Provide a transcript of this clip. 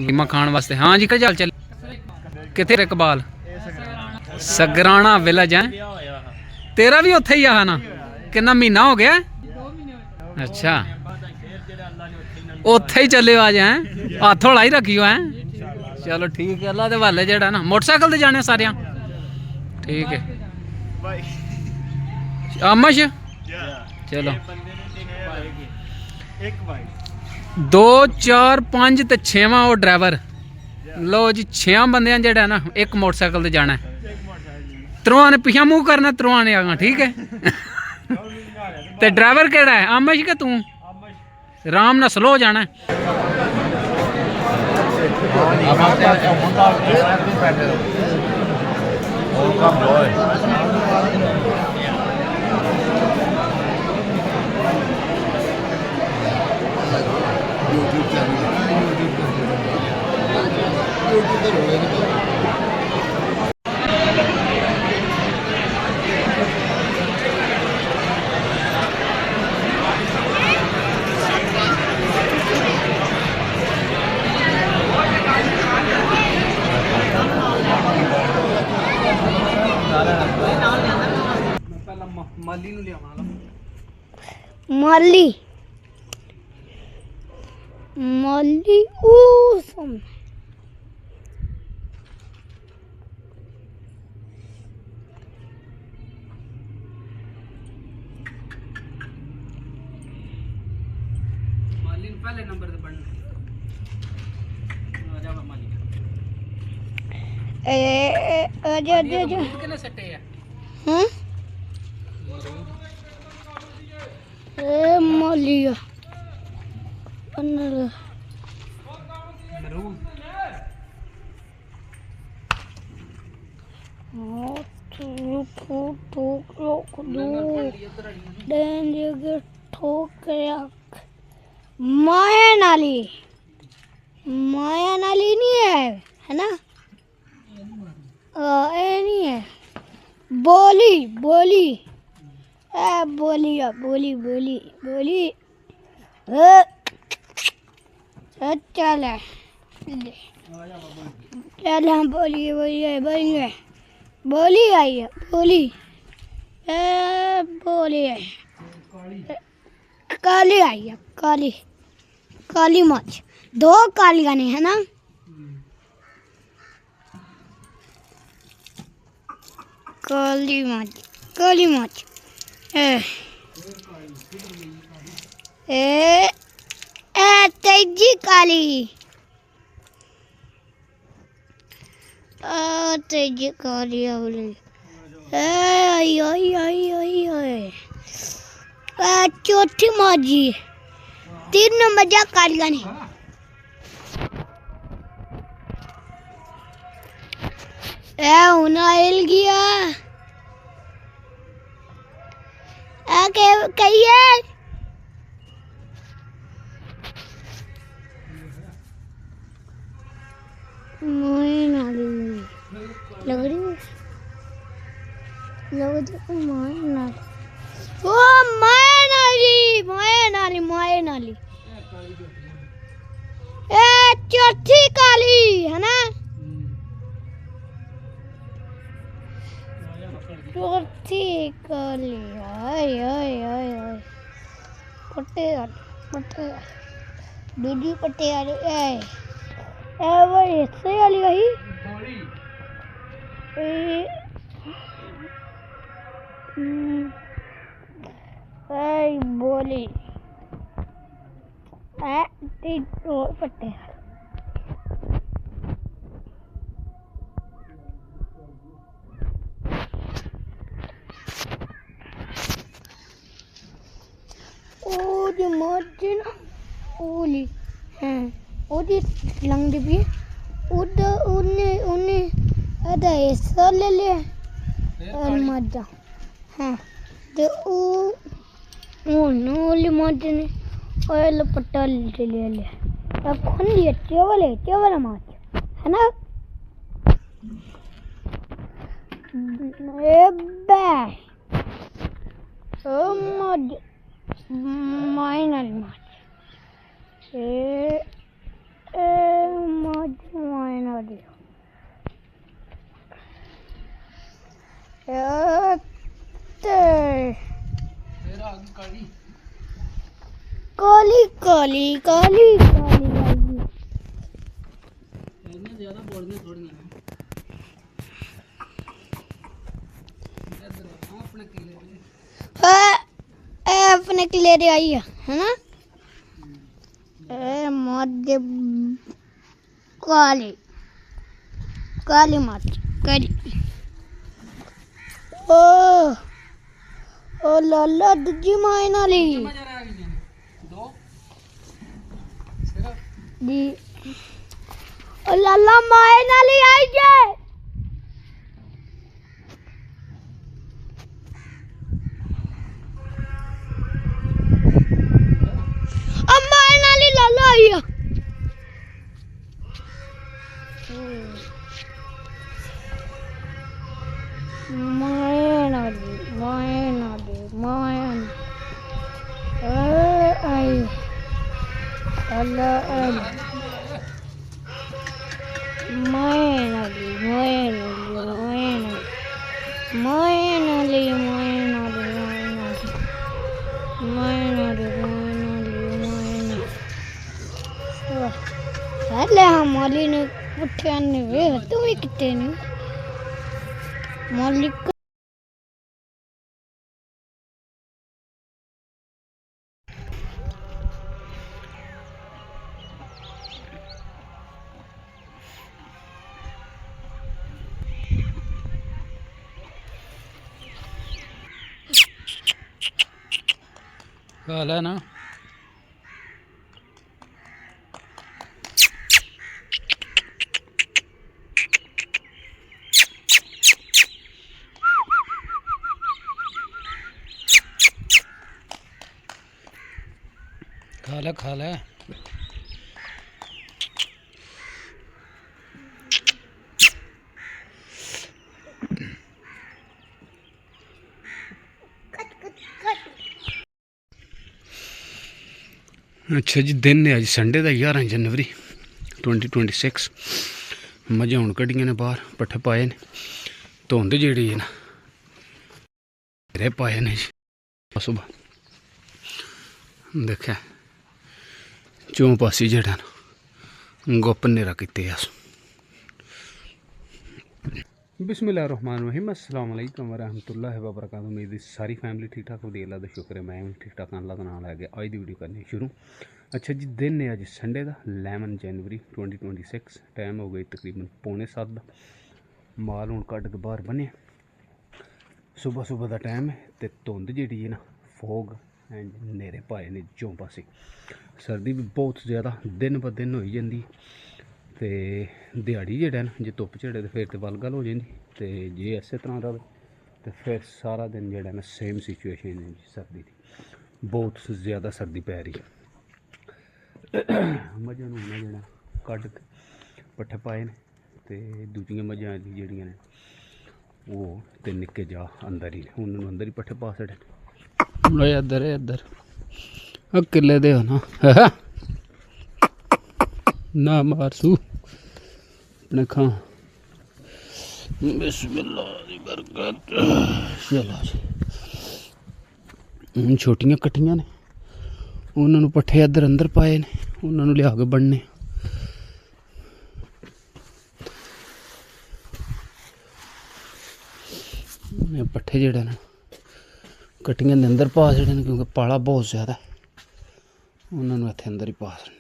Lima खाण वास्ते। हाँ जी चल चल किथे इकबाल सगराना विलेज है तेरा भी उत्थे ही आ ना कितना महीना हो गया अच्छा उत्थे ही चले आज हैं हथ हौला ही रखियो है चलो ठीक है अल्लाह दे हवाले जेड़ा ना मोटरसाइकिल ते जाने सारे ठीक है आमश चलो 2 4 5 ते 6वां वो ड्राइवर लो जी 6 बंदे जेड़ा ना एक मोटरसाइकिल ते जाना है त्रोआ ने पिछा मुँह करना त्रोआ ने आगा ठीक है ते ड्राइवर केड़ा है आमश के तू राम ना स्लो जाना माली माली ओ सम मालिन पहले नंबर पे बढ़ना आजा मालिन आजा आजा कितने सट्टे है हैं मालिया अन्ना मरूद माया नाली नहीं है ना ये नहीं है बोली बोली बोली बोली बोली बोली चल चल हम बोलिए बोलिए बोलिए बोली आई है बोली बोलिए काली आई है काली काली माछ 2 कालियां ने है ना काली माछ तेजी काली तेजी काली बोली आई आई आई आई आई चौथी माजी 3 नंबर जा कालियां ने हिल गया कहिए लग रही ओ माया नाली चौथी काली है ना चौथी काली आय आय आय आय पट्टे दूधी पट्टे वाली वो हिस्से वाली वही बोली पट्टे मार्जिन ओली हैं ओदी लंग भी उन्हें आधा हिस्सा ले लिया और मजा हाँ तो ओली मार्जिन और पट्टा ले लिया अब खुन लिया चावल माछ है ना माइनल माछ काली काली काली काली ज्यादा बोलने थोड़ी अपने किले आई है ना ए मध्य काली काली मात काली ओ लाला दूजी मायन वाली जी ओ लाला मायन वाली आई जाए लाला आई मायन आई अल्लाह मायन ले हम मौली ने पुठे आने वे तुम ही कितने नहीं मौली हाल है ना खा ले अच्छा जी दिन है अज संडे का 11 जनवरी 2026 मजा हूँ कड्डियां ने बाहर पट्ठे पाए ने धुंध जी है ना पाए ने जी सुबह देखा चौं पासी जेड़ा ना गुप नेरा किते अस बिस्मिल्लाहिर्रहमानिर्रहीम अस्सलाम वालेकुम वरहमतुल्लाहि वबरकातुहू। उम्मीद सारी फैमिली ठीक ठाक होगी। अल्लाह का शुक्र है मैं भी ठीक ठाक अल्लाह का नाम लैके अज की वीडियो करनी शुरू। अच्छा जी दिन है अज संडे का 11 जनवरी 2026 टाइम हो गई तकरीबन 6:45 का माल हूँ कट के बाहर बने सुबह सुबह का टाइम है तो धुंध जी ना फोग नेरे पाए ने चौं पासे सर्दी भी बहुत ज़्यादा दिन ब दिन हो जाती तो दिहाड़ी जेड़ा ना जे धुप चढ़े तो फिर तो बलगल हो जाती तो जे इस तरह रहे तो फिर सारा दिन जेड़ा ना सेम सिचुएशन है सर्दी की बहुत ज़्यादा सर्दी पै रही मझां नूं जेड़ा कड्ढ के पट्ठे पाए ने ते दूजियां मझां जेहड़ियां ने वो ते निक्के जा अंदर ही उन्होंने अंदर ही पट्ठे पा छड़े इधर किले दे हो ना मारसू अपने खा बिस्मिल्लाह दी बरकत चलो जी छोटियां कट्टियां ने उन्होंने पट्ठे इधर अंदर पाए ने उन्होंने लिया के बनने पट्ठे जेड़े ने कट्टियां दे अंदर पा छड़े ने क्योंकि पाला बहुत ज़्यादा उन्होंने इत्थे अंदर ही पा छड़ने